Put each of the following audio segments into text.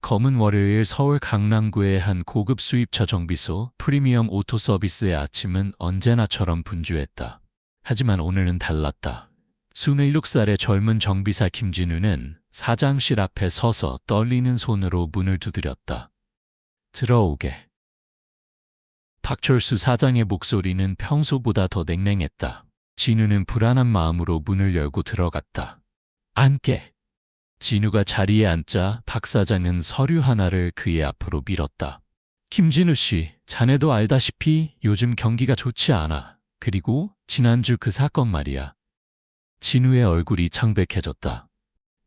검은 월요일 서울 강남구의 한 고급 수입차 정비소 프리미엄 오토 서비스의 아침은 언제나처럼 분주했다. 하지만 오늘은 달랐다. 27살의 젊은 정비사 김진우는 사장실 앞에 서서 떨리는 손으로 문을 두드렸다. 들어오게. 박철수 사장의 목소리는 평소보다 더 냉랭했다. 진우는 불안한 마음으로 문을 열고 들어갔다. 앉게. 진우가 자리에 앉자 박 사장은 서류 하나를 그의 앞으로 밀었다. 김진우 씨, 자네도 알다시피 요즘 경기가 좋지 않아. 그리고 지난주 그 사건 말이야. 진우의 얼굴이 창백해졌다.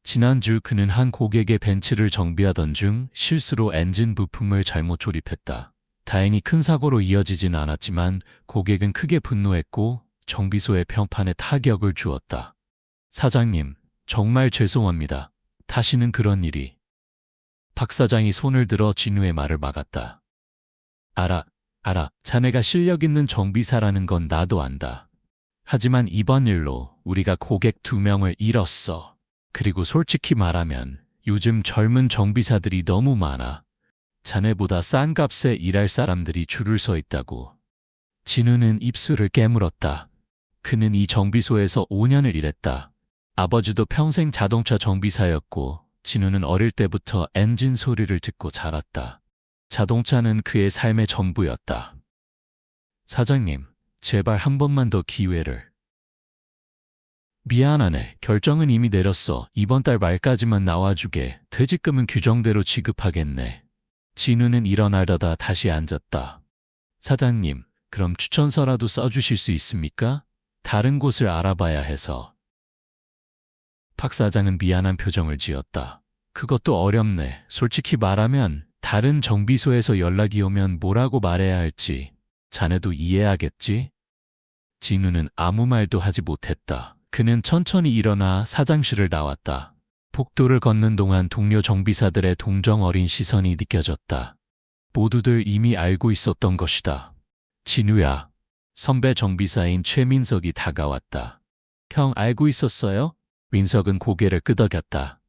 지난주 그는 한 고객의 벤츠를 정비하던 중 실수로 엔진 부품을 잘못 조립했다. 다행히 큰 사고로 이어지진 않았지만 고객은 크게 분노했고 정비소의 평판에 타격을 주었다. 사장님, 정말 죄송합니다. 다시는 그런 일이. 박 사장이 손을 들어 진우의 말을 막았다. 알아. 자네가 실력 있는 정비사라는 건 나도 안다. 하지만 이번 일로 우리가 고객 2명을 잃었어. 그리고 솔직히 말하면 요즘 젊은 정비사들이 너무 많아. 자네보다 싼 값에 일할 사람들이 줄을 서 있다고. 진우는 입술을 깨물었다. 그는 이 정비소에서 5년을 일했다. 아버지도 평생 자동차 정비사였고 진우는 어릴 때부터 엔진 소리를 듣고 자랐다. 자동차는 그의 삶의 전부였다. 사장님, 제발 한 번만 더 기회를. 미안하네. 결정은 이미 내렸어. 이번 달 말까지만 나와주게. 퇴직금은 규정대로 지급하겠네. 진우는 일어나려다 다시 앉았다. 사장님, 그럼 추천서라도 써주실 수 있습니까? 다른 곳을 알아봐야 해서. 박 사장은 미안한 표정을 지었다. 그것도 어렵네. 솔직히 말하면 다른 정비소에서 연락이 오면 뭐라고 말해야 할지 자네도 이해하겠지? 진우는 아무 말도 하지 못했다. 그는 천천히 일어나 사장실을 나왔다. 복도를 걷는 동안 동료 정비사들의 동정 어린 시선이 느껴졌다. 모두들 이미 알고 있었던 것이다. 진우야. 선배 정비사인 최민석이 다가왔다. 형 알고 있었어요? 민석은 고개를 끄덕였다.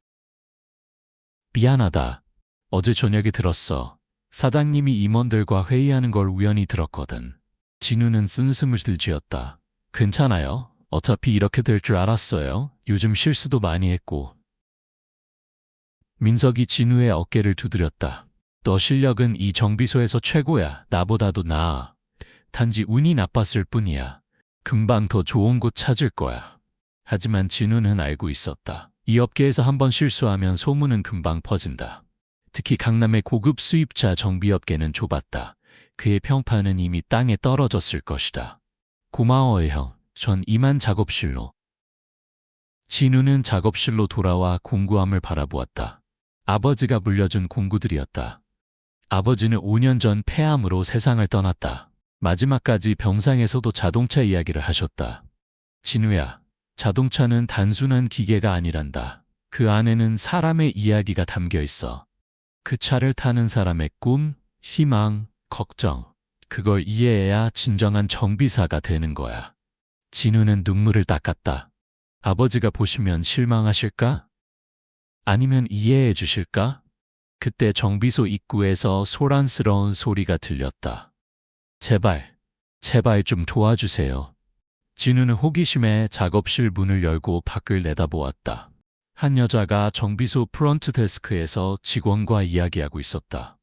미안하다. 어제 저녁에 들었어. 사장님이 임원들과 회의하는 걸 우연히 들었거든. 진우는 쓴숨을 들지었다. 괜찮아요. 어차피 이렇게 될 줄 알았어요. 요즘 실수도 많이 했고. 민석이 진우의 어깨를 두드렸다. 너 실력은 이 정비소에서 최고야. 나보다도 나아. 단지 운이 나빴을 뿐이야. 금방 더 좋은 곳 찾을 거야. 하지만 진우는 알고 있었다. 이 업계에서 한번 실수하면 소문은 금방 퍼진다. 특히 강남의 고급 수입차 정비업계는 좁았다. 그의 평판은 이미 땅에 떨어졌을 것이다. 고마워요, 형. 전 이만 작업실로. 진우는 작업실로 돌아와 공구함을 바라보았다. 아버지가 물려준 공구들이었다. 아버지는 5년 전 폐암으로 세상을 떠났다. 마지막까지 병상에서도 자동차 이야기를 하셨다. 진우야. 자동차는 단순한 기계가 아니란다. 그 안에는 사람의 이야기가 담겨 있어. 그 차를 타는 사람의 꿈, 희망, 걱정. 그걸 이해해야 진정한 정비사가 되는 거야. 진우는 눈물을 닦았다. 아버지가 보시면 실망하실까? 아니면 이해해 주실까? 그때 정비소 입구에서 소란스러운 소리가 들렸다. 제발 좀 도와주세요. 진우는 호기심에 작업실 문을 열고 밖을 내다보았다. 한 여자가 정비소 프런트 데스크에서 직원과 이야기하고 있었다.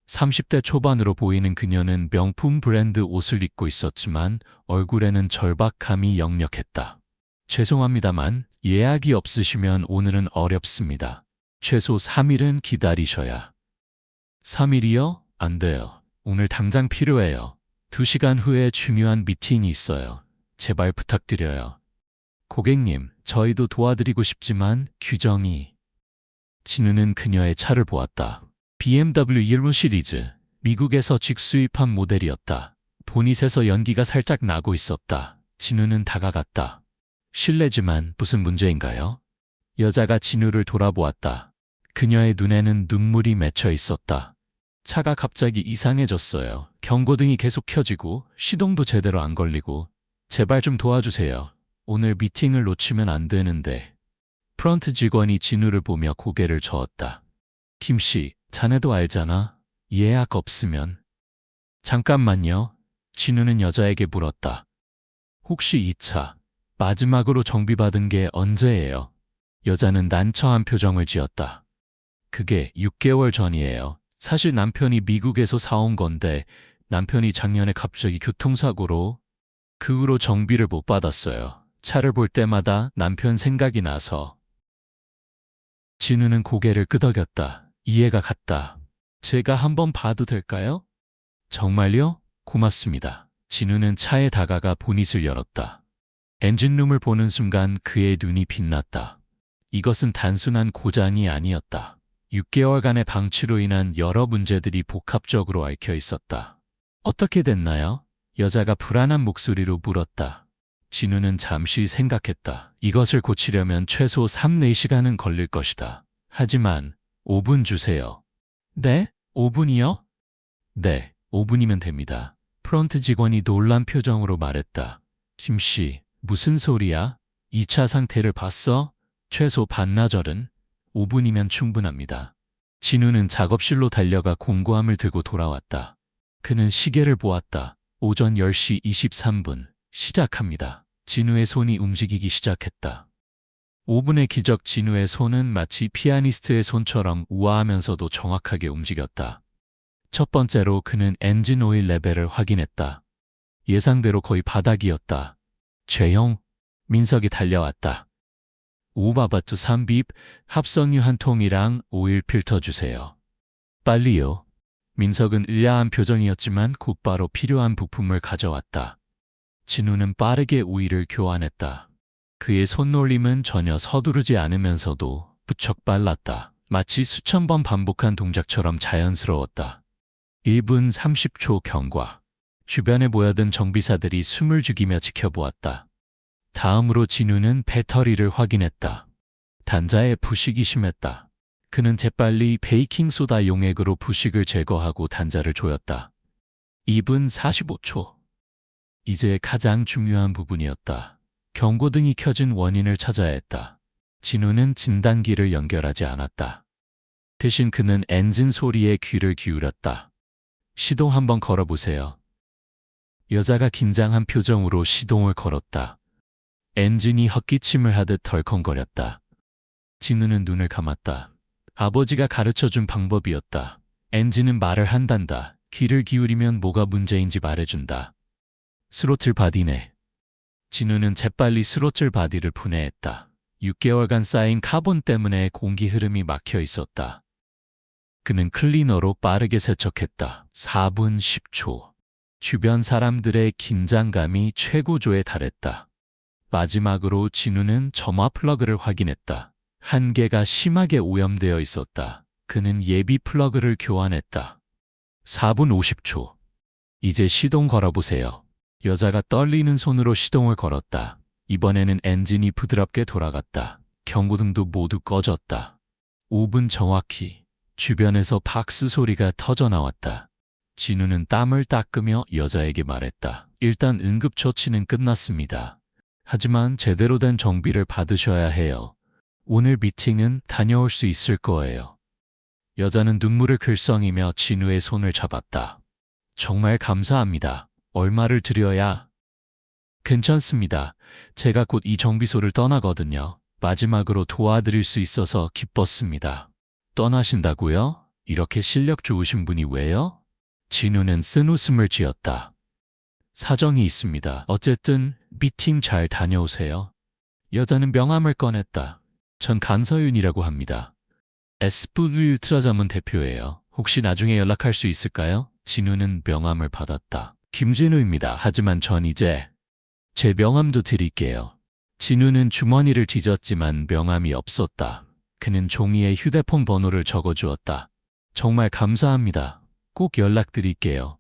30대 초반으로 보이는 그녀는 명품 브랜드 옷을 입고 있었지만 얼굴에는 절박함이 역력했다. 죄송합니다만 예약이 없으시면 오늘은 어렵습니다. 최소 3일은 기다리셔야. 3일이요? 안 돼요. 오늘 당장 필요해요. 2시간 후에 중요한 미팅이 있어요. 제발 부탁드려요. 고객님, 저희도 도와드리고 싶지만 규정이. 진우는 그녀의 차를 보았다. BMW 1호 시리즈, 미국에서 직수입한 모델이었다. 보닛에서 연기가 살짝 나고 있었다. 진우는 다가갔다. 실례지만 무슨 문제인가요? 여자가 진우를 돌아보았다. 그녀의 눈에는 눈물이 맺혀 있었다. 차가 갑자기 이상해졌어요. 경고등이 계속 켜지고 시동도 제대로 안 걸리고. 제발 좀 도와주세요. 오늘 미팅을 놓치면 안 되는데. 프런트 직원이 진우를 보며 고개를 저었다. 김씨, 자네도 알잖아. 예약 없으면. 잠깐만요. 진우는 여자에게 물었다. 혹시 이 차 마지막으로 정비받은 게 언제예요? 여자는 난처한 표정을 지었다. 그게 6개월 전이에요. 사실 남편이 미국에서 사온 건데 남편이 작년에 갑자기 교통사고로 그 후로 정비를 못 받았어요. 차를 볼 때마다 남편 생각이 나서. 진우는 고개를 끄덕였다. 이해가 갔다. 제가 한번 봐도 될까요? 정말요? 고맙습니다. 진우는 차에 다가가 보닛을 열었다. 엔진룸을 보는 순간 그의 눈이 빛났다. 이것은 단순한 고장이 아니었다. 6개월간의 방치로 인한 여러 문제들이 복합적으로 얽혀 있었다. 어떻게 됐나요? 여자가 불안한 목소리로 물었다. 진우는 잠시 생각했다. 이것을 고치려면 최소 3-4시간은 걸릴 것이다. 하지만 5분 주세요. 네? 5분이요? 네, 5분이면 됩니다. 프런트 직원이 놀란 표정으로 말했다. 김씨, 무슨 소리야? 2차 상태를 봤어? 최소 반나절은? 5분이면 충분합니다. 진우는 작업실로 달려가 공구함을 들고 돌아왔다. 그는 시계를 보았다. 오전 10시 23분. 시작합니다. 진우의 손이 움직이기 시작했다. 5분의 기적. 진우의 손은 마치 피아니스트의 손처럼 우아하면서도 정확하게 움직였다. 첫 번째로 그는 엔진 오일 레벨을 확인했다. 예상대로 거의 바닥이었다. 죄형, 민석이 달려왔다. 우바바투 3빕, 합성유 한 통이랑 오일 필터 주세요. 빨리요. 민석은 의아한 표정이었지만 곧바로 필요한 부품을 가져왔다. 진우는 빠르게 오일을 교환했다. 그의 손놀림은 전혀 서두르지 않으면서도 부쩍 빨랐다. 마치 수천 번 반복한 동작처럼 자연스러웠다. 1분 30초 경과. 주변에 모여든 정비사들이 숨을 죽이며 지켜보았다. 다음으로 진우는 배터리를 확인했다. 단자에 부식이 심했다. 그는 재빨리 베이킹소다 용액으로 부식을 제거하고 단자를 조였다. 2분 45초. 이제 가장 중요한 부분이었다. 경고등이 켜진 원인을 찾아야 했다. 진우는 진단기를 연결하지 않았다. 대신 그는 엔진 소리에 귀를 기울였다. 시동 한번 걸어보세요. 여자가 긴장한 표정으로 시동을 걸었다. 엔진이 헛기침을 하듯 덜컹거렸다. 진우는 눈을 감았다. 아버지가 가르쳐준 방법이었다. 엔진은 말을 한단다. 귀를 기울이면 뭐가 문제인지 말해준다. 스로틀 바디네. 진우는 재빨리 스로틀 바디를 분해했다. 6개월간 쌓인 카본 때문에 공기 흐름이 막혀 있었다. 그는 클리너로 빠르게 세척했다. 4분 10초. 주변 사람들의 긴장감이 최고조에 달했다. 마지막으로 진우는 점화 플러그를 확인했다. 한 개가 심하게 오염되어 있었다. 그는 예비 플러그를 교환했다. 4분 50초. 이제 시동 걸어보세요. 여자가 떨리는 손으로 시동을 걸었다. 이번에는 엔진이 부드럽게 돌아갔다. 경고등도 모두 꺼졌다. 5분 정확히. 주변에서 박수 소리가 터져나왔다. 진우는 땀을 닦으며 여자에게 말했다. 일단 응급처치는 끝났습니다. 하지만 제대로 된 정비를 받으셔야 해요. 오늘 미팅은 다녀올 수 있을 거예요. 여자는 눈물을 글썽이며 진우의 손을 잡았다. 정말 감사합니다. 얼마를 드려야? 괜찮습니다. 제가 곧 이 정비소를 떠나거든요. 마지막으로 도와드릴 수 있어서 기뻤습니다. 떠나신다고요? 이렇게 실력 좋으신 분이 왜요? 진우는 쓴웃음을 지었다. 사정이 있습니다. 어쨌든 미팅 잘 다녀오세요. 여자는 명함을 꺼냈다. 전 간서윤이라고 합니다. SV 울트라자문 대표예요. 혹시 나중에 연락할 수 있을까요? 진우는 명함을 받았다. 김진우입니다. 하지만 전 이제 제 명함도 드릴게요. 진우는 주머니를 뒤졌지만 명함이 없었다. 그는 종이에 휴대폰 번호를 적어주었다. 정말 감사합니다. 꼭 연락드릴게요.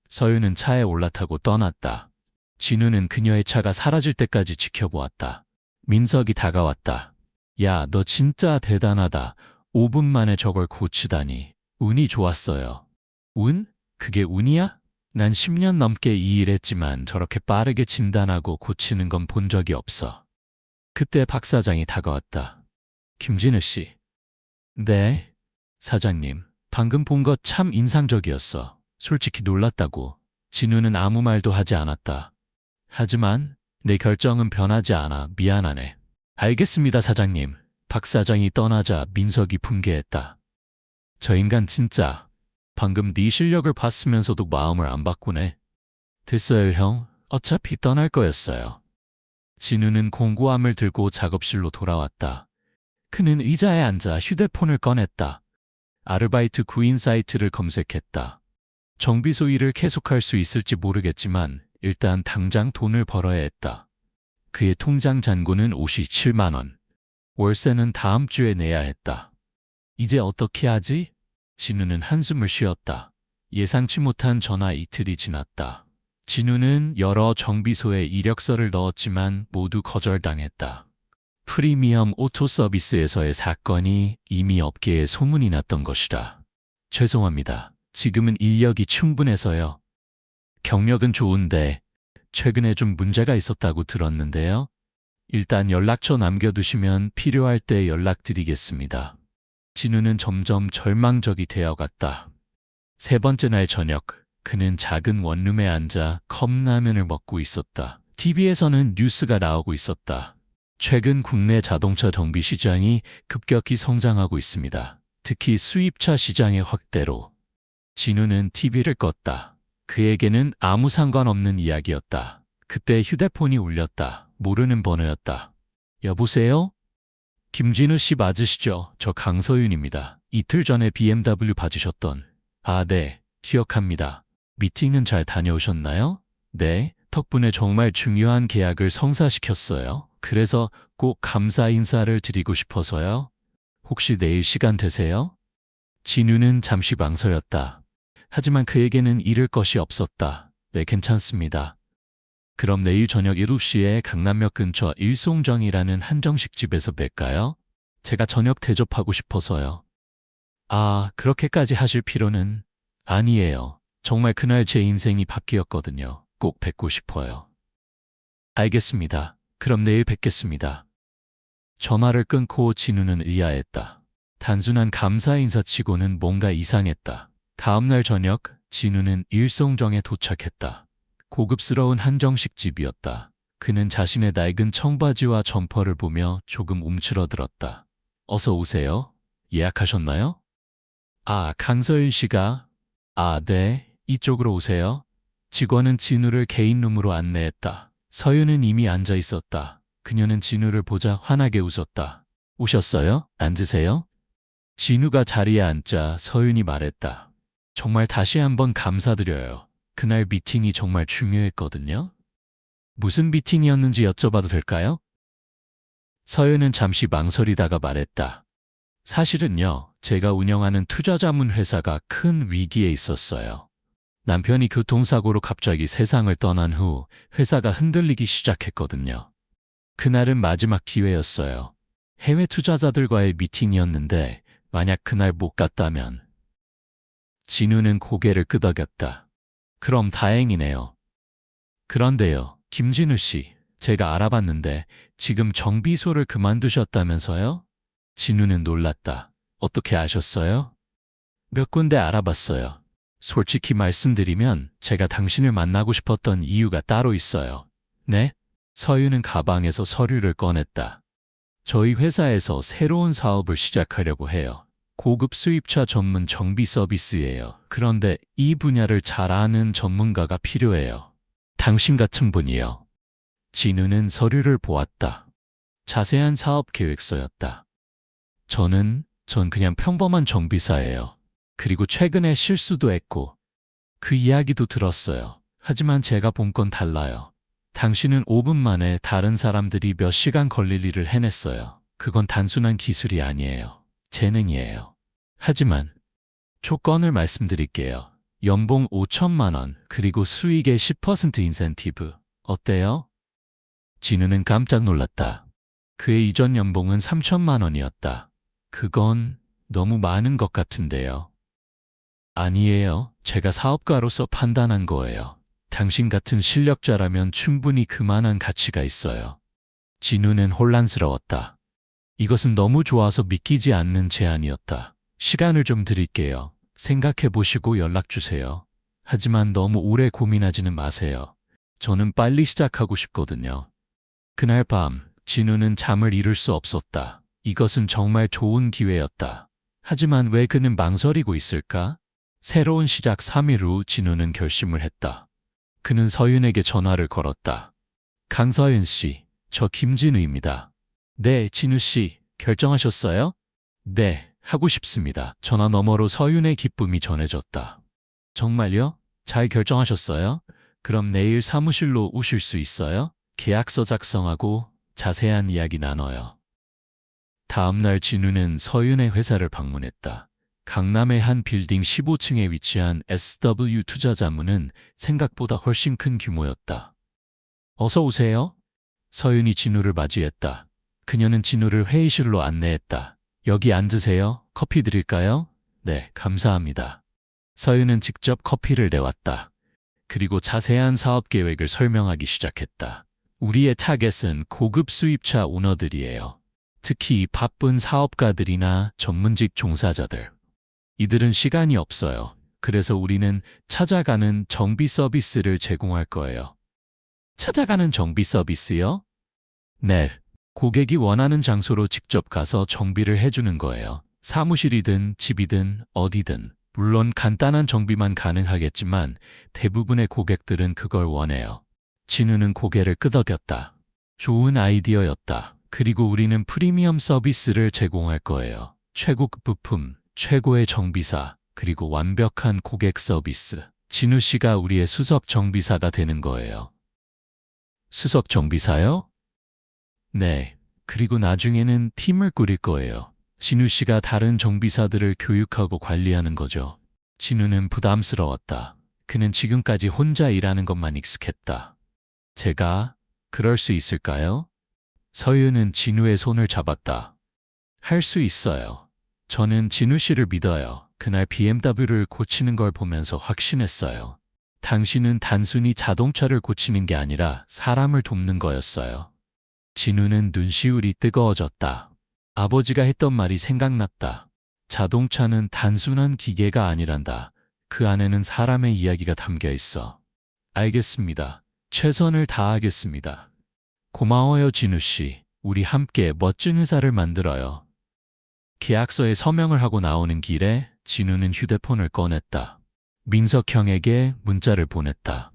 서윤은 차에 올라타고 떠났다. 진우는 그녀의 차가 사라질 때까지 지켜보았다. 민석이 다가왔다. 야, 너 진짜 대단하다. 5분 만에 저걸 고치다니. 운이 좋았어요. 운? 그게 운이야? 난 10년 넘게 이 일했지만 저렇게 빠르게 진단하고 고치는 건 본 적이 없어. 그때 박 사장이 다가왔다. 김진우 씨. 네, 사장님. 방금 본 거 참 인상적이었어. 솔직히 놀랐다고. 진우는 아무 말도 하지 않았다. 하지만 내 결정은 변하지 않아. 미안하네. 알겠습니다, 사장님. 박 사장이 떠나자 민석이 분개했다. 저 인간 진짜 방금 네 실력을 봤으면서도 마음을 안 바꾸네. 됐어요, 형. 어차피 떠날 거였어요. 진우는 공구함을 들고 작업실로 돌아왔다. 그는 의자에 앉아 휴대폰을 꺼냈다. 아르바이트 구인 사이트를 검색했다. 정비소 일을 계속할 수 있을지 모르겠지만 일단 당장 돈을 벌어야 했다. 그의 통장 잔고는 57만 원. 월세는 다음 주에 내야 했다. 이제 어떻게 하지? 진우는 한숨을 쉬었다. 예상치 못한 전화 이틀이 지났다. 진우는 여러 정비소에 이력서를 넣었지만 모두 거절당했다. 프리미엄 오토 서비스에서의 사건이 이미 업계에 소문이 났던 것이다. 죄송합니다. 지금은 인력이 충분해서요. 경력은 좋은데 최근에 좀 문제가 있었다고 들었는데요. 일단 연락처 남겨두시면 필요할 때 연락드리겠습니다. 진우는 점점 절망적이 되어갔다. 세 번째 날 저녁, 그는 작은 원룸에 앉아 컵라면을 먹고 있었다. TV에서는 뉴스가 나오고 있었다. 최근 국내 자동차 정비 시장이 급격히 성장하고 있습니다. 특히 수입차 시장의 확대로. 진우는 TV를 껐다. 그에게는 아무 상관없는 이야기였다. 그때 휴대폰이 울렸다. 모르는 번호였다. 여보세요? 김진우 씨 맞으시죠? 저 강서윤입니다. 이틀 전에 BMW 받으셨던. 아, 네. 기억합니다. 미팅은 잘 다녀오셨나요? 네. 덕분에 정말 중요한 계약을 성사시켰어요. 그래서 꼭 감사 인사를 드리고 싶어서요. 혹시 내일 시간 되세요? 진우는 잠시 망설였다. 하지만 그에게는 잃을 것이 없었다. 네, 괜찮습니다. 그럼 내일 저녁 7시에 강남역 근처 일송정이라는 한정식집에서 뵐까요? 제가 저녁 대접하고 싶어서요. 아, 그렇게까지 하실 필요는 아니에요. 정말 그날 제 인생이 바뀌었거든요. 꼭 뵙고 싶어요. 알겠습니다. 그럼 내일 뵙겠습니다. 전화를 끊고 진우는 의아했다. 단순한 감사 인사치고는 뭔가 이상했다. 다음날 저녁, 진우는 일송정에 도착했다. 고급스러운 한정식 집이었다. 그는 자신의 낡은 청바지와 점퍼를 보며 조금 움츠러들었다. 어서 오세요. 예약하셨나요? 아, 강서윤 씨가? 아, 네. 이쪽으로 오세요. 직원은 진우를 개인룸으로 안내했다. 서윤은 이미 앉아 있었다. 그녀는 진우를 보자 환하게 웃었다. 오셨어요? 앉으세요. 진우가 자리에 앉자 서윤이 말했다. 정말 다시 한번 감사드려요. 그날 미팅이 정말 중요했거든요. 무슨 미팅이었는지 여쭤봐도 될까요? 서윤은 잠시 망설이다가 말했다. 사실은요, 제가 운영하는 투자자문 회사가 큰 위기에 있었어요. 남편이 교통사고로 갑자기 세상을 떠난 후 회사가 흔들리기 시작했거든요. 그날은 마지막 기회였어요. 해외 투자자들과의 미팅이었는데 만약 그날 못 갔다면. 진우는 고개를 끄덕였다. 그럼 다행이네요. 그런데요, 김진우 씨, 제가 알아봤는데 지금 정비소를 그만두셨다면서요? 진우는 놀랐다. 어떻게 아셨어요? 몇 군데 알아봤어요. 솔직히 말씀드리면 제가 당신을 만나고 싶었던 이유가 따로 있어요. 네? 서윤은 가방에서 서류를 꺼냈다. 저희 회사에서 새로운 사업을 시작하려고 해요. 고급 수입차 전문 정비 서비스예요. 그런데 이 분야를 잘 아는 전문가가 필요해요. 당신 같은 분이요. 진우는 서류를 보았다. 자세한 사업 계획서였다. 전 그냥 평범한 정비사예요. 그리고 최근에 실수도 했고 그 이야기도 들었어요. 하지만 제가 본 건 달라요. 당신은 5분 만에 다른 사람들이 몇 시간 걸릴 일을 해냈어요. 그건 단순한 기술이 아니에요. 재능이에요. 하지만 조건을 말씀드릴게요. 연봉 5천만 원, 그리고 수익의 10% 인센티브. 어때요? 진우는 깜짝 놀랐다. 그의 이전 연봉은 3천만 원이었다. 그건 너무 많은 것 같은데요. 아니에요. 제가 사업가로서 판단한 거예요. 당신 같은 실력자라면 충분히 그만한 가치가 있어요. 진우는 혼란스러웠다. 이것은 너무 좋아서 믿기지 않는 제안이었다. 시간을 좀 드릴게요. 생각해 보시고 연락 주세요. 하지만 너무 오래 고민하지는 마세요. 저는 빨리 시작하고 싶거든요. 그날 밤, 진우는 잠을 이룰 수 없었다. 이것은 정말 좋은 기회였다. 하지만 왜 그는 망설이고 있을까? 새로운 시작 3일 후 진우는 결심을 했다. 그는 서윤에게 전화를 걸었다. 강서윤 씨, 저 김진우입니다. 네, 진우 씨, 결정하셨어요? 네, 하고 싶습니다. 전화 너머로 서윤의 기쁨이 전해졌다. 정말요? 잘 결정하셨어요? 그럼 내일 사무실로 오실 수 있어요? 계약서 작성하고 자세한 이야기 나눠요. 다음 날 진우는 서윤의 회사를 방문했다. 강남의 한 빌딩 15층에 위치한 SW 투자자문은 생각보다 훨씬 큰 규모였다. 어서 오세요. 서윤이 진우를 맞이했다. 그녀는 진우를 회의실로 안내했다. 여기 앉으세요. 커피 드릴까요? 네, 감사합니다. 서윤은 직접 커피를 내왔다. 그리고 자세한 사업 계획을 설명하기 시작했다. 우리의 타겟은 고급 수입차 오너들이에요. 특히 바쁜 사업가들이나 전문직 종사자들. 이들은 시간이 없어요. 그래서 우리는 찾아가는 정비 서비스를 제공할 거예요. 찾아가는 정비 서비스요? 네. 고객이 원하는 장소로 직접 가서 정비를 해주는 거예요. 사무실이든 집이든 어디든. 물론 간단한 정비만 가능하겠지만 대부분의 고객들은 그걸 원해요. 진우는 고개를 끄덕였다. 좋은 아이디어였다. 그리고 우리는 프리미엄 서비스를 제공할 거예요. 최고급 부품, 최고의 정비사, 그리고 완벽한 고객 서비스. 진우 씨가 우리의 수석 정비사가 되는 거예요. 수석 정비사요? 네. 그리고 나중에는 팀을 꾸릴 거예요. 진우 씨가 다른 정비사들을 교육하고 관리하는 거죠. 진우는 부담스러웠다. 그는 지금까지 혼자 일하는 것만 익숙했다. 제가 그럴 수 있을까요? 서윤은 진우의 손을 잡았다. 할 수 있어요. 저는 진우 씨를 믿어요. 그날 BMW를 고치는 걸 보면서 확신했어요. 당신은 단순히 자동차를 고치는 게 아니라 사람을 돕는 거였어요. 진우는 눈시울이 뜨거워졌다. 아버지가 했던 말이 생각났다. 자동차는 단순한 기계가 아니란다. 그 안에는 사람의 이야기가 담겨 있어. 알겠습니다. 최선을 다하겠습니다. 고마워요, 진우 씨. 우리 함께 멋진 회사를 만들어요. 계약서에 서명을 하고 나오는 길에 진우는 휴대폰을 꺼냈다. 민석 형에게 문자를 보냈다.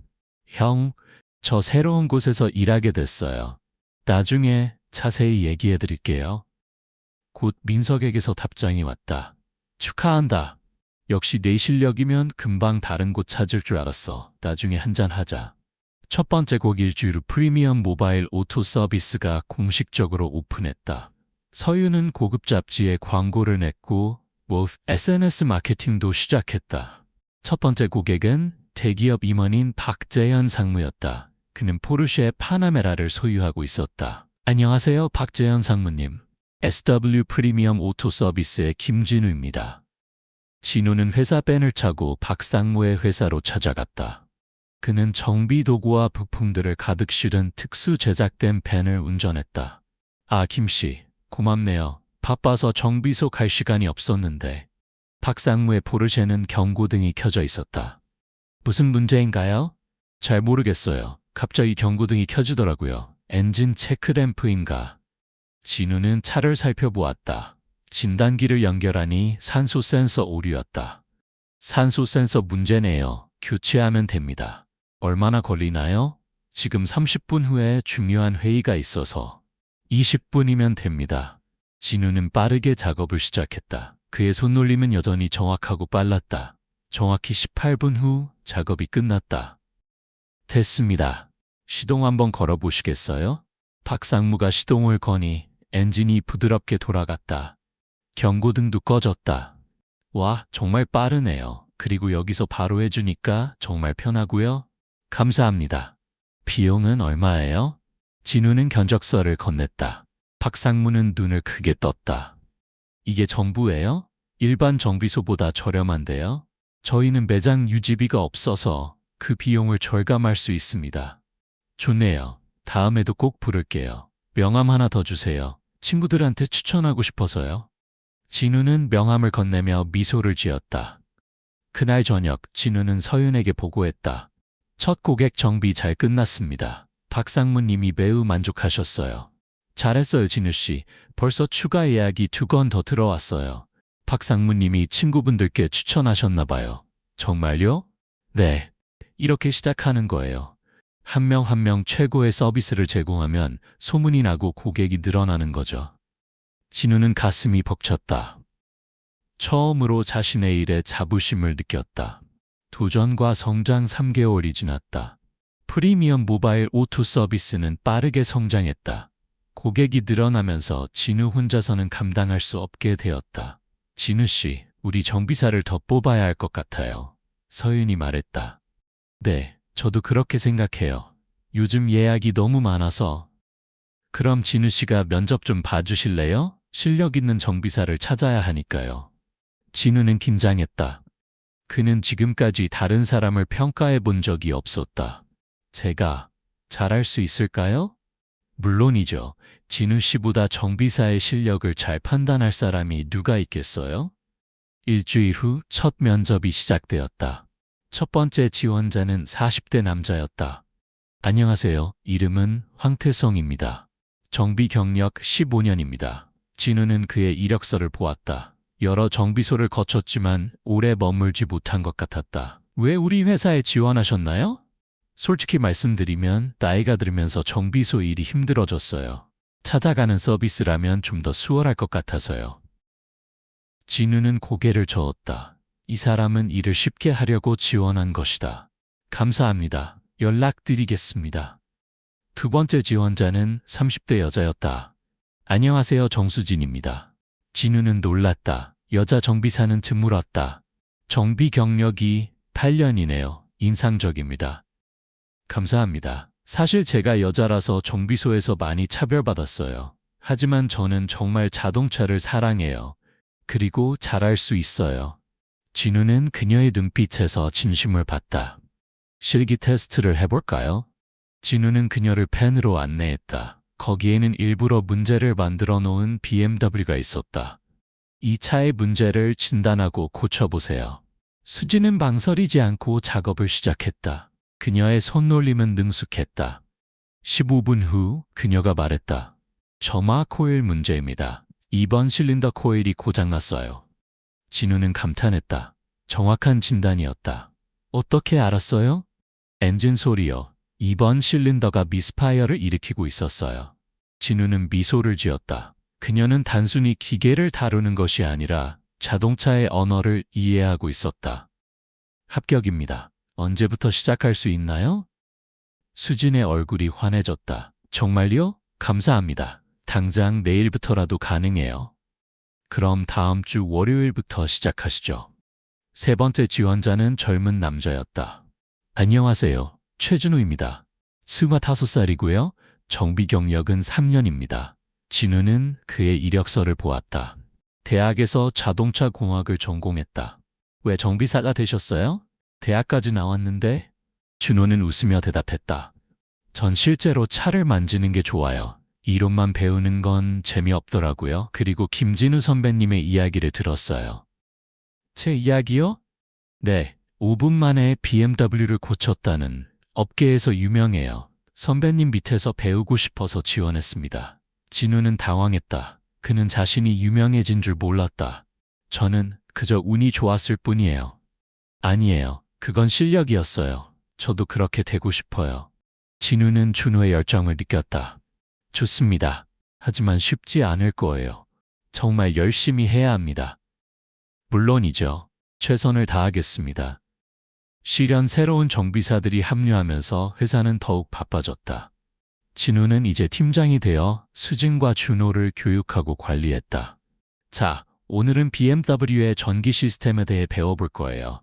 형, 저 새로운 곳에서 일하게 됐어요. 나중에 자세히 얘기해 드릴게요. 곧 민석에게서 답장이 왔다. 축하한다. 역시 내 실력이면 금방 다른 곳 찾을 줄 알았어. 나중에 한잔하자. 첫 번째 곡 일주일 후 프리미엄 모바일 오토 서비스가 공식적으로 오픈했다. 서윤은 고급 잡지에 광고를 냈고 SNS 마케팅도 시작했다. 첫 번째 고객은 대기업 임원인 박재현 상무였다. 그는 포르쉐 파나메라를 소유하고 있었다. 안녕하세요, 박재현 상무님. SW 프리미엄 오토 서비스의 김진우입니다. 진우는 회사 밴을 차고 박 상무의 회사로 찾아갔다. 그는 정비 도구와 부품들을 가득 실은 특수 제작된 밴을 운전했다. 아, 김씨, 고맙네요. 바빠서 정비소 갈 시간이 없었는데. 박 상무의 포르쉐는 경고등이 켜져 있었다. 무슨 문제인가요? 잘 모르겠어요. 갑자기 경고등이 켜지더라고요. 엔진 체크 램프인가? 진우는 차를 살펴보았다. 진단기를 연결하니 산소 센서 오류였다. 산소 센서 문제네요. 교체하면 됩니다. 얼마나 걸리나요? 지금 30분 후에 중요한 회의가 있어서 20분이면 됩니다. 진우는 빠르게 작업을 시작했다. 그의 손놀림은 여전히 정확하고 빨랐다. 정확히 18분 후 작업이 끝났다. 됐습니다. 시동 한번 걸어보시겠어요? 박 상무가 시동을 거니 엔진이 부드럽게 돌아갔다. 경고등도 꺼졌다. 와, 정말 빠르네요. 그리고 여기서 바로 해주니까 정말 편하고요. 감사합니다. 비용은 얼마예요? 진우는 견적서를 건넸다. 박 상무는 눈을 크게 떴다. 이게 전부예요? 일반 정비소보다 저렴한데요? 저희는 매장 유지비가 없어서 그 비용을 절감할 수 있습니다. 좋네요. 다음에도 꼭 부를게요. 명함 하나 더 주세요. 친구들한테 추천하고 싶어서요. 진우는 명함을 건네며 미소를 지었다. 그날 저녁 진우는 서윤에게 보고했다. 첫 고객 정비 잘 끝났습니다. 박상무님이 매우 만족하셨어요. 잘했어요, 진우 씨. 벌써 추가 예약이 2건 더 들어왔어요. 박상무님이 친구분들께 추천하셨나 봐요. 정말요? 네. 이렇게 시작하는 거예요. 한 명 한 명 최고의 서비스를 제공하면 소문이 나고 고객이 늘어나는 거죠. 진우는 가슴이 벅찼다. 처음으로 자신의 일에 자부심을 느꼈다. 도전과 성장 3개월이 지났다. 프리미엄 모바일 O2 서비스는 빠르게 성장했다. 고객이 늘어나면서 진우 혼자서는 감당할 수 없게 되었다. 진우 씨, 우리 정비사를 더 뽑아야 할 것 같아요. 서윤이 말했다. 네, 저도 그렇게 생각해요. 요즘 예약이 너무 많아서. 그럼 진우 씨가 면접 좀 봐주실래요? 실력 있는 정비사를 찾아야 하니까요. 진우는 긴장했다. 그는 지금까지 다른 사람을 평가해 본 적이 없었다. 제가 잘할 수 있을까요? 물론이죠. 진우 씨보다 정비사의 실력을 잘 판단할 사람이 누가 있겠어요? 일주일 후 첫 면접이 시작되었다. 첫 번째 지원자는 40대 남자였다. 안녕하세요. 이름은 황태성입니다. 정비 경력 15년입니다. 진우는 그의 이력서를 보았다. 여러 정비소를 거쳤지만 오래 머물지 못한 것 같았다. 왜 우리 회사에 지원하셨나요? 솔직히 말씀드리면 나이가 들면서 정비소 일이 힘들어졌어요. 찾아가는 서비스라면 좀 더 수월할 것 같아서요. 진우는 고개를 저었다. 이 사람은 일을 쉽게 하려고 지원한 것이다. 감사합니다. 연락드리겠습니다. 두 번째 지원자는 30대 여자였다. 안녕하세요, 정수진입니다. 진우는 놀랐다. 여자 정비사는 드물었다. 정비 경력이 8년이네요. 인상적입니다. 감사합니다. 사실 제가 여자라서 정비소에서 많이 차별받았어요. 하지만 저는 정말 자동차를 사랑해요. 그리고 잘할 수 있어요. 진우는 그녀의 눈빛에서 진심을 봤다. 실기 테스트를 해볼까요? 진우는 그녀를 펜으로 안내했다. 거기에는 일부러 문제를 만들어 놓은 BMW가 있었다. 이 차의 문제를 진단하고 고쳐보세요. 수지는 망설이지 않고 작업을 시작했다. 그녀의 손놀림은 능숙했다. 15분 후 그녀가 말했다. 점화 코일 문제입니다. 2번 실린더 코일이 고장났어요. 진우는 감탄했다. 정확한 진단이었다. 어떻게 알았어요? 엔진 소리요. 2번 실린더가 미스파이어를 일으키고 있었어요. 진우는 미소를 지었다. 그녀는 단순히 기계를 다루는 것이 아니라 자동차의 언어를 이해하고 있었다. 합격입니다. 언제부터 시작할 수 있나요? 수진의 얼굴이 환해졌다. 정말요? 감사합니다. 당장 내일부터라도 가능해요. 그럼 다음 주 월요일부터 시작하시죠. 세 번째 지원자는 젊은 남자였다. 안녕하세요. 최준우입니다. 25살이고요. 정비 경력은 3년입니다. 진우는 그의 이력서를 보았다. 대학에서 자동차 공학을 전공했다. 왜 정비사가 되셨어요? 대학까지 나왔는데? 준호는 웃으며 대답했다. 전 실제로 차를 만지는 게 좋아요. 이론만 배우는 건 재미없더라고요. 그리고 김진우 선배님의 이야기를 들었어요. 제 이야기요? 네, 5분 만에 BMW를 고쳤다는 업계에서 유명해요. 선배님 밑에서 배우고 싶어서 지원했습니다. 진우는 당황했다. 그는 자신이 유명해진 줄 몰랐다. 저는 그저 운이 좋았을 뿐이에요. 아니에요. 그건 실력이었어요. 저도 그렇게 되고 싶어요. 진우는 준호의 열정을 느꼈다. 좋습니다. 하지만 쉽지 않을 거예요. 정말 열심히 해야 합니다. 물론이죠. 최선을 다하겠습니다. 실현 새로운 정비사들이 합류하면서 회사는 더욱 바빠졌다. 진우는 이제 팀장이 되어 수진과 준호를 교육하고 관리했다. 자, 오늘은 BMW의 전기 시스템에 대해 배워볼 거예요.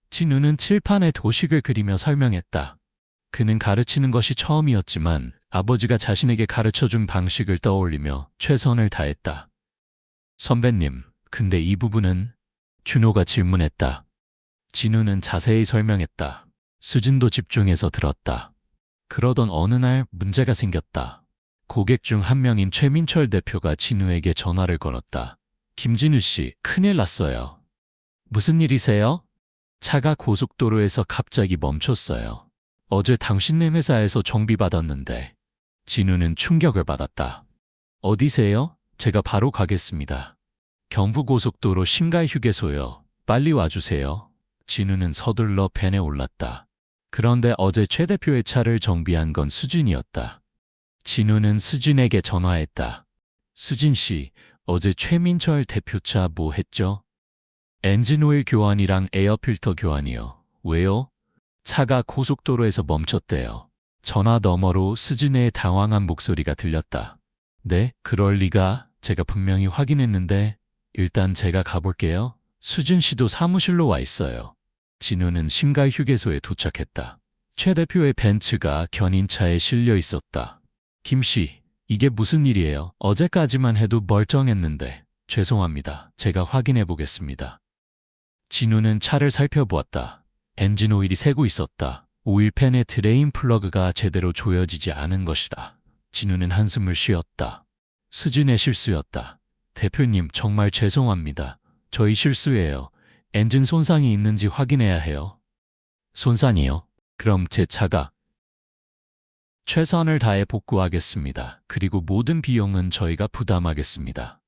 진우는 칠판에 도식을 그리며 설명했다. 그는 가르치는 것이 처음이었지만 아버지가 자신에게 가르쳐준 방식을 떠올리며 최선을 다했다. 선배님, 근데 이 부분은? 준호가 질문했다. 진우는 자세히 설명했다. 수진도 집중해서 들었다. 그러던 어느 날 문제가 생겼다. 고객 중 한 명인 최민철 대표가 진우에게 전화를 걸었다. 김진우 씨, 큰일 났어요. 무슨 일이세요? 차가 고속도로에서 갑자기 멈췄어요. 어제 당신네 회사에서 정비 받았는데. 진우는 충격을 받았다. 어디세요? 제가 바로 가겠습니다. 경부고속도로 신갈휴게소요. 빨리 와주세요. 진우는 서둘러 밴에 올랐다. 그런데 어제 최 대표의 차를 정비한 건 수진이었다. 진우는 수진에게 전화했다. 수진 씨, 어제 최민철 대표차 뭐 했죠? 엔진오일 교환이랑 에어필터 교환이요. 왜요? 차가 고속도로에서 멈췄대요. 전화 너머로 수진의 당황한 목소리가 들렸다. 네, 그럴 리가. 제가 분명히 확인했는데 일단 제가 가볼게요. 수진 씨도 사무실로 와 있어요. 진우는 신갈휴게소에 도착했다. 최 대표의 벤츠가 견인차에 실려 있었다. 김 씨, 이게 무슨 일이에요? 어제까지만 해도 멀쩡했는데. 죄송합니다. 제가 확인해 보겠습니다. 진우는 차를 살펴보았다. 엔진 오일이 새고 있었다. 오일팬의 드레인 플러그가 제대로 조여지지 않은 것이다. 진우는 한숨을 쉬었다. 수진의 실수였다. 대표님, 정말 죄송합니다. 저희 실수예요. 엔진 손상이 있는지 확인해야 해요. 손상이요? 그럼 제 차가 최선을 다해 복구하겠습니다. 그리고 모든 비용은 저희가 부담하겠습니다.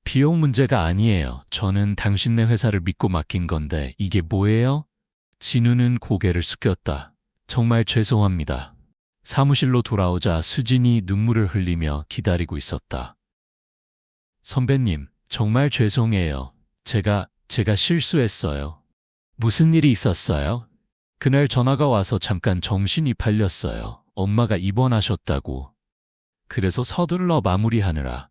비용 문제가 아니에요. 저는 당신네 회사를 믿고 맡긴 건데 이게 뭐예요? 진우는 고개를 숙였다. 정말 죄송합니다. 사무실로 돌아오자 수진이 눈물을 흘리며 기다리고 있었다. 선배님, 정말 죄송해요. 제가 실수했어요. 무슨 일이 있었어요? 그날 전화가 와서 잠깐 정신이 팔렸어요. 엄마가 입원하셨다고. 그래서 서둘러 마무리하느라.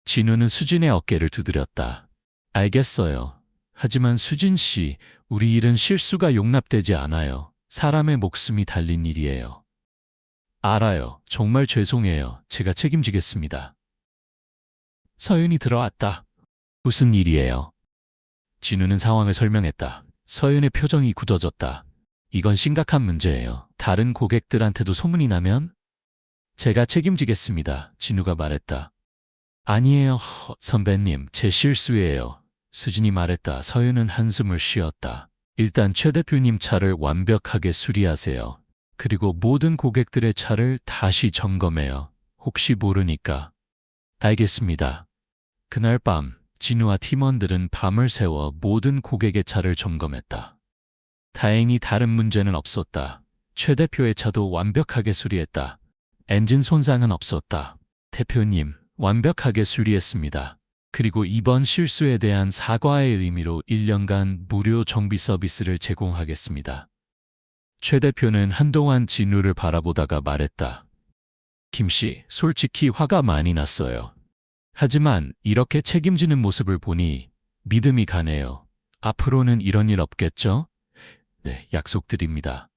진우는 수진의 어깨를 두드렸다. 알겠어요. 하지만 수진 씨, 우리 일은 실수가 용납되지 않아요. 사람의 목숨이 달린 일이에요. 알아요. 정말 죄송해요. 제가 책임지겠습니다. 서윤이 들어왔다. 무슨 일이에요? 진우는 상황을 설명했다. 서윤의 표정이 굳어졌다. 이건 심각한 문제예요. 다른 고객들한테도 소문이 나면 제가 책임지겠습니다. 진우가 말했다. 아니에요, 선배님. 제 실수예요. 수진이 말했다. 서윤은 한숨을 쉬었다. 일단 최 대표님 차를 완벽하게 수리하세요. 그리고 모든 고객들의 차를 다시 점검해요. 혹시 모르니까. 알겠습니다. 그날 밤 진우와 팀원들은 밤을 새워 모든 고객의 차를 점검했다. 다행히 다른 문제는 없었다. 최 대표의 차도 완벽하게 수리했다. 엔진 손상은 없었다. 대표님, 완벽하게 수리했습니다. 그리고 이번 실수에 대한 사과의 의미로 1년간 무료 정비 서비스를 제공하겠습니다. 최 대표는 한동안 진우를 바라보다가 말했다. 김 씨, 솔직히 화가 많이 났어요. 하지만 이렇게 책임지는 모습을 보니 믿음이 가네요. 앞으로는 이런 일 없겠죠? 네, 약속드립니다.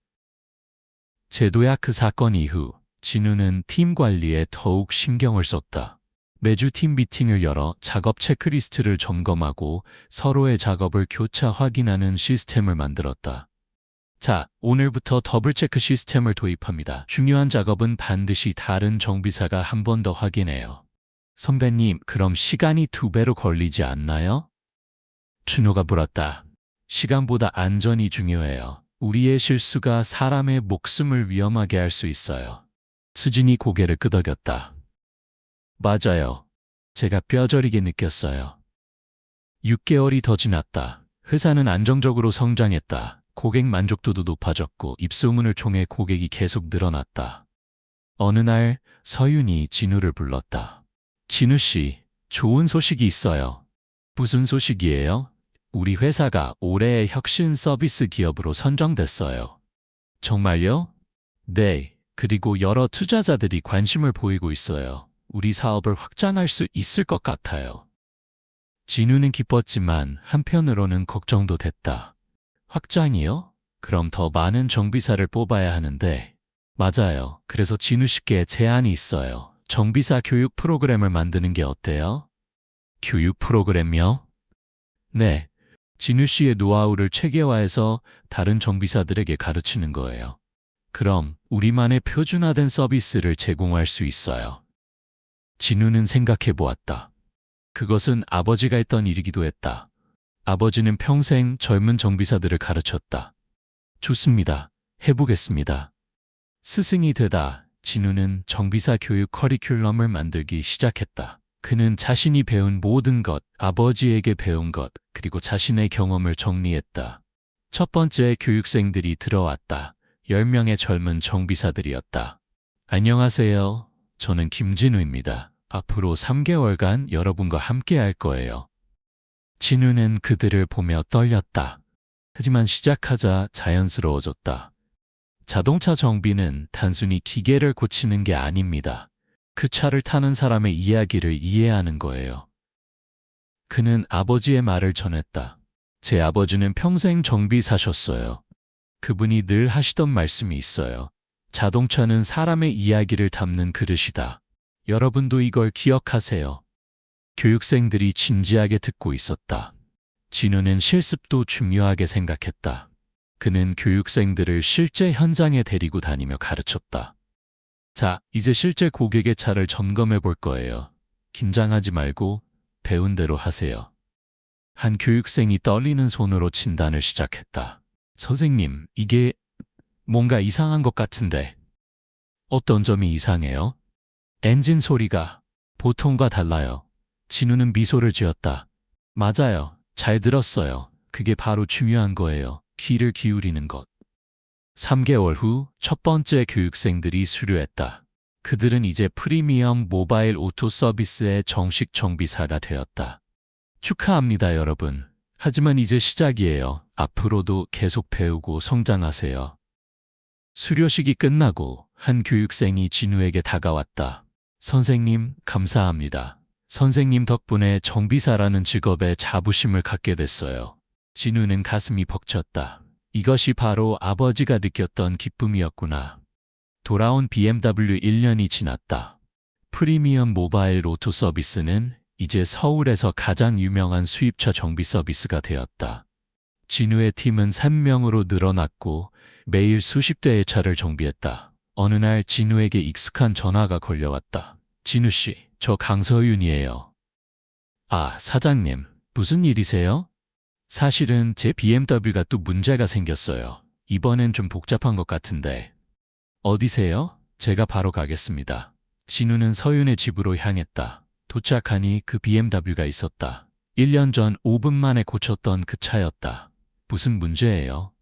제도약 그 사건 이후 진우는 팀 관리에 더욱 신경을 썼다. 매주 팀 미팅을 열어 작업 체크리스트를 점검하고 서로의 작업을 교차 확인하는 시스템을 만들었다. 자, 오늘부터 더블 체크 시스템을 도입합니다. 중요한 작업은 반드시 다른 정비사가 한 번 더 확인해요. 선배님, 그럼 시간이 2배로 걸리지 않나요? 준호가 물었다. 시간보다 안전이 중요해요. 우리의 실수가 사람의 목숨을 위험하게 할 수 있어요. 수진이 고개를 끄덕였다. 맞아요. 제가 뼈저리게 느꼈어요. 6개월이 더 지났다. 회사는 안정적으로 성장했다. 고객 만족도도 높아졌고 입소문을 통해 고객이 계속 늘어났다. 어느 날 서윤이 진우를 불렀다. 진우 씨, 좋은 소식이 있어요. 무슨 소식이에요? 우리 회사가 올해의 혁신 서비스 기업으로 선정됐어요. 정말요? 네, 그리고 여러 투자자들이 관심을 보이고 있어요. 우리 사업을 확장할 수 있을 것 같아요. 진우는 기뻤지만 한편으로는 걱정도 됐다. 확장이요? 그럼 더 많은 정비사를 뽑아야 하는데. 맞아요. 그래서 진우 씨께 제안이 있어요. 정비사 교육 프로그램을 만드는 게 어때요? 교육 프로그램이요? 네. 진우 씨의 노하우를 체계화해서 다른 정비사들에게 가르치는 거예요. 그럼 우리만의 표준화된 서비스를 제공할 수 있어요. 진우는 생각해 보았다. 그것은 아버지가 했던 일이기도 했다. 아버지는 평생 젊은 정비사들을 가르쳤다. 좋습니다. 해보겠습니다. 스승이 되다 진우는 정비사 교육 커리큘럼을 만들기 시작했다. 그는 자신이 배운 모든 것, 아버지에게 배운 것, 그리고 자신의 경험을 정리했다. 첫 번째 교육생들이 들어왔다. 10명의 젊은 정비사들이었다. 안녕하세요. 저는 김진우입니다. 앞으로 3개월간 여러분과 함께 할 거예요. 진우는 그들을 보며 떨렸다. 하지만 시작하자 자연스러워졌다. 자동차 정비는 단순히 기계를 고치는 게 아닙니다. 그 차를 타는 사람의 이야기를 이해하는 거예요. 그는 아버지의 말을 전했다. 제 아버지는 평생 정비사셨어요. 그분이 늘 하시던 말씀이 있어요. 자동차는 사람의 이야기를 담는 그릇이다. 여러분도 이걸 기억하세요. 교육생들이 진지하게 듣고 있었다. 진우는 실습도 중요하게 생각했다. 그는 교육생들을 실제 현장에 데리고 다니며 가르쳤다. 자, 이제 실제 고객의 차를 점검해 볼 거예요. 긴장하지 말고 배운 대로 하세요. 한 교육생이 떨리는 손으로 진단을 시작했다. 선생님, 이게 뭔가 이상한 것 같은데. 어떤 점이 이상해요? 엔진 소리가 보통과 달라요. 진우는 미소를 지었다. 맞아요. 잘 들었어요. 그게 바로 중요한 거예요. 귀를 기울이는 것. 3개월 후 첫 번째 교육생들이 수료했다. 그들은 이제 프리미엄 모바일 오토 서비스의 정식 정비사가 되었다. 축하합니다, 여러분. 하지만 이제 시작이에요. 앞으로도 계속 배우고 성장하세요. 수료식이 끝나고 한 교육생이 진우에게 다가왔다. 선생님, 감사합니다. 선생님 덕분에 정비사라는 직업에 자부심을 갖게 됐어요. 진우는 가슴이 벅찼다. 이것이 바로 아버지가 느꼈던 기쁨이었구나. 돌아온 BMW 1년이 지났다. 프리미엄 모바일 오토 서비스는 이제 서울에서 가장 유명한 수입차 정비 서비스가 되었다. 진우의 팀은 3명으로 늘어났고 매일 수십 대의 차를 정비했다. 어느 날 진우에게 익숙한 전화가 걸려왔다. 진우 씨, 저 강서윤이에요. 아, 사장님, 무슨 일이세요? 사실은 제 BMW가 또 문제가 생겼어요. 이번엔 좀 복잡한 것 같은데. 어디세요? 제가 바로 가겠습니다. 진우는 서윤의 집으로 향했다. 도착하니 그 BMW가 있었다. 1년 전 5분 만에 고쳤던 그 차였다. 무슨 문제예요?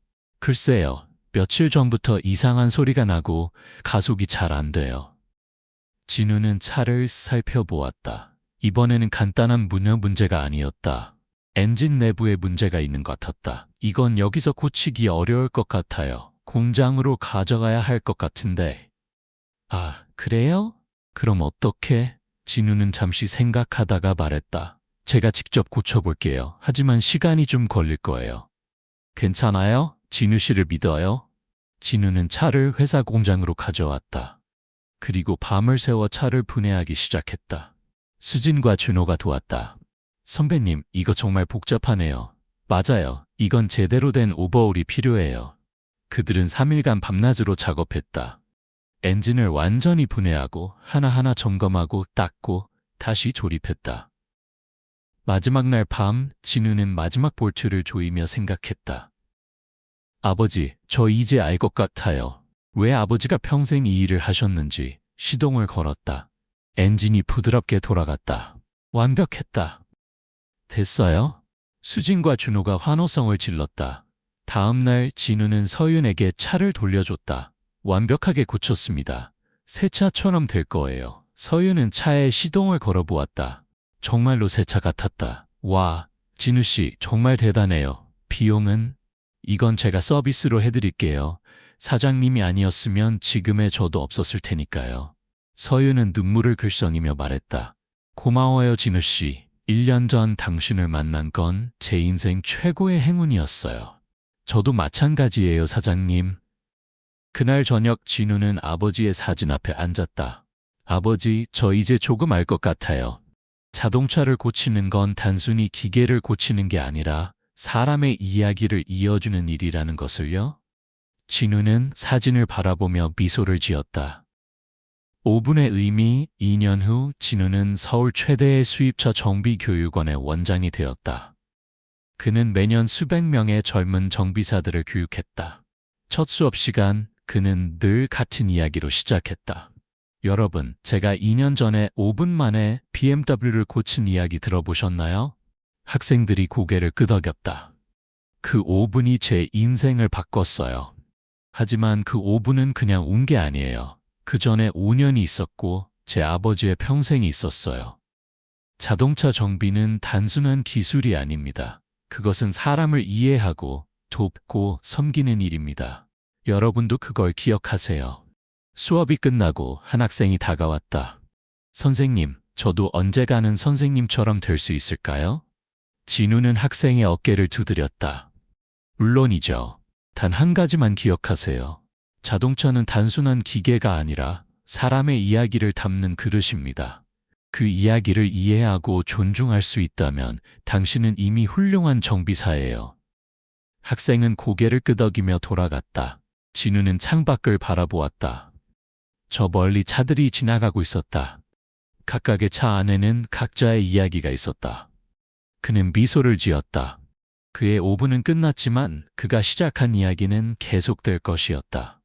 글쎄요. 며칠 전부터 이상한 소리가 나고 가속이 잘 안 돼요. 진우는 차를 살펴보았다. 이번에는 간단한 문여 문제가 아니었다. 엔진 내부에 문제가 있는 것 같았다. 이건 여기서 고치기 어려울 것 같아요. 공장으로 가져가야 할 것 같은데. 아, 그래요? 그럼 어떻게? 진우는 잠시 생각하다가 말했다. 제가 직접 고쳐볼게요. 하지만 시간이 좀 걸릴 거예요. 괜찮아요? 진우 씨를 믿어요? 진우는 차를 회사 공장으로 가져왔다. 그리고 밤을 새워 차를 분해하기 시작했다. 수진과 준호가 도왔다. 선배님, 이거 정말 복잡하네요. 맞아요. 이건 제대로 된 오버홀이 필요해요. 그들은 3일간 밤낮으로 작업했다. 엔진을 완전히 분해하고 하나하나 점검하고 닦고 다시 조립했다. 마지막 날 밤, 진우는 마지막 볼트를 조이며 생각했다. 아버지, 저 이제 알 것 같아요. 왜 아버지가 평생 이 일을 하셨는지. 시동을 걸었다. 엔진이 부드럽게 돌아갔다. 완벽했다. 됐어요? 수진과 준호가 환호성을 질렀다. 다음 날 진우는 서윤에게 차를 돌려줬다. 완벽하게 고쳤습니다. 새 차처럼 될 거예요. 서윤은 차에 시동을 걸어보았다. 정말로 새 차 같았다. 와, 진우 씨 정말 대단해요. 비용은? 이건 제가 서비스로 해드릴게요. 사장님이 아니었으면 지금의 저도 없었을 테니까요. 서윤은 눈물을 글썽이며 말했다. 고마워요, 진우 씨. 1년 전 당신을 만난 건 제 인생 최고의 행운이었어요. 저도 마찬가지예요, 사장님. 그날 저녁 진우는 아버지의 사진 앞에 앉았다. 아버지, 저 이제 조금 알 것 같아요. 자동차를 고치는 건 단순히 기계를 고치는 게 아니라 사람의 이야기를 이어주는 일이라는 것을요? 진우는 사진을 바라보며 미소를 지었다. 5분의 의미. 2년 후 진우는 서울 최대의 수입차 정비교육원의 원장이 되었다. 그는 매년 수백 명의 젊은 정비사들을 교육했다. 첫 수업 시간 그는 늘 같은 이야기로 시작했다. 여러분, 제가 2년 전에 5분 만에 BMW를 고친 이야기 들어보셨나요? 학생들이 고개를 끄덕였다. 그 5분이 제 인생을 바꿨어요. 하지만 그 5분은 그냥 운 게 아니에요. 그 전에 5년이 있었고 제 아버지의 평생이 있었어요. 자동차 정비는 단순한 기술이 아닙니다. 그것은 사람을 이해하고 돕고 섬기는 일입니다. 여러분도 그걸 기억하세요. 수업이 끝나고 한 학생이 다가왔다. 선생님, 저도 언젠가는 선생님처럼 될 수 있을까요? 진우는 학생의 어깨를 두드렸다. 물론이죠. 단 한 가지만 기억하세요. 자동차는 단순한 기계가 아니라 사람의 이야기를 담는 그릇입니다. 그 이야기를 이해하고 존중할 수 있다면 당신은 이미 훌륭한 정비사예요. 학생은 고개를 끄덕이며 돌아갔다. 진우는 창밖을 바라보았다. 저 멀리 차들이 지나가고 있었다. 각각의 차 안에는 각자의 이야기가 있었다. 그는 미소를 지었다. 그의 5분은 끝났지만 그가 시작한 이야기는 계속될 것이었다.